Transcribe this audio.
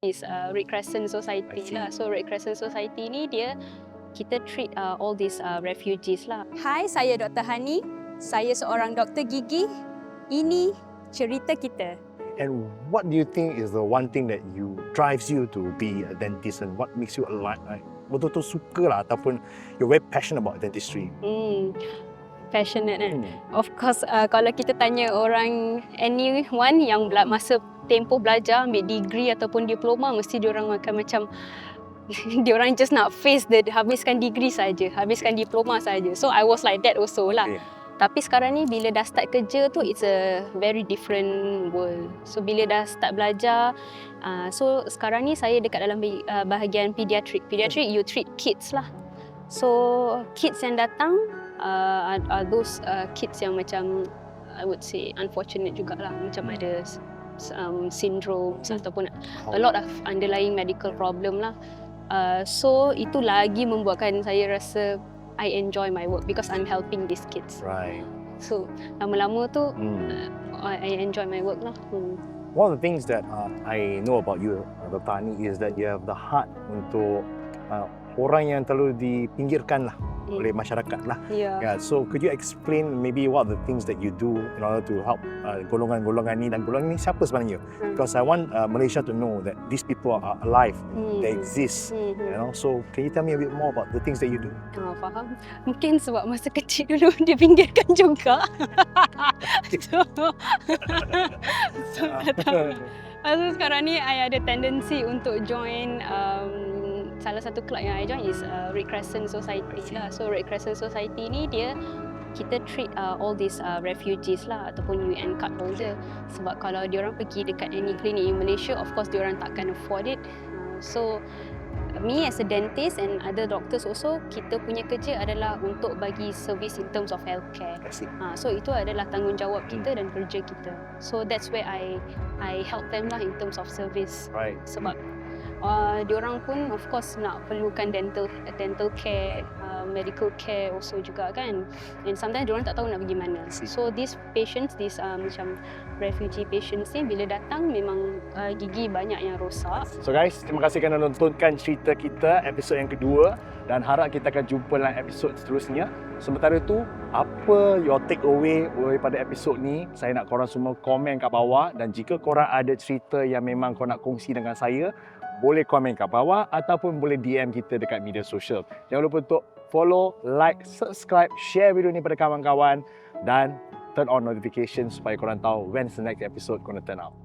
is Red Crescent Society lah. So Red Crescent Society ni kita treat all these refugees lah. Hai, saya Dr. Hani. Saya seorang doktor gigi. Ini cerita kita. And what do you think is the one thing that drives you to be a dentist, and what makes you alive? Like, betul-betul suka lah ataupun you're very passionate about dentistry? Passionate kan? Of course, kalau kita tanya orang, anyone yang masa tempoh belajar, ambil degree ataupun diploma, mesti diorang akan macam diorang just nak face habiskan degree saja, habiskan diploma saja. So I was like that also lah. Okay. Tapi sekarang ni bila dah start kerja tu, it's a very different world. So bila dah start belajar, so sekarang ni saya dekat dalam bahagian pediatric. Pediatric, you treat kids lah. So kids yang datang are those kids yang macam, I would say, unfortunate jugalah. Macam ada syndrome ataupun a lot of underlying medical problem lah. So itu lagi membuatkan saya rasa I enjoy my work because I'm helping these kids. Right. So lama-lama tu I enjoy my work lah. One of the things that I know about you, Dr. Hani, is that you have the heart untuk orang yang terlalu dipinggirkan lah oleh masyarakat lah. Yeah. So could you explain maybe what are the things that you do in order to help golongan-golongan ni, dan golongan ni siapa sebenarnya? Because I want Malaysia to know that these people are alive, they exist. You know, so can you tell me a bit more about the things that you do? Faham. Mungkin sebab masa kecil dulu dipinggirkan juga. so sekarang ni I ada tendency untuk join salah satu club yang I join is Red Crescent Society lah. So Red Crescent Society ni kita treat all these refugees lah ataupun UN card holder. Sebab kalau diorang pergi dekat any clinic in Malaysia, of course diorang takkan afford it. So me as a dentist and other doctors also, kita punya kerja adalah untuk bagi service in terms of healthcare. So itu adalah tanggungjawab kita dan kerja kita. So that's where I help them lah in terms of service. Right. Sebab diorang pun of course nak perlukan dental care, medical care also juga kan. And sometimes diorang tak tahu nak pergi mana. So these patients, macam refugee patients ni, bila datang memang gigi banyak yang rosak. So guys, terima kasih kerana nontonkan cerita kita episod yang kedua, dan harap kita akan jumpa dalam episod seterusnya. Sementara tu, apa your take away daripada episod ni? Saya nak korang semua komen kat bawah, dan jika korang ada cerita yang memang korang nak kongsi dengan saya, boleh komen kat bawah ataupun boleh DM kita dekat media sosial. Jangan lupa untuk follow, like, subscribe, share video ni pada kawan-kawan, dan turn on notification supaya korang tahu when's the next episode gonna turn out.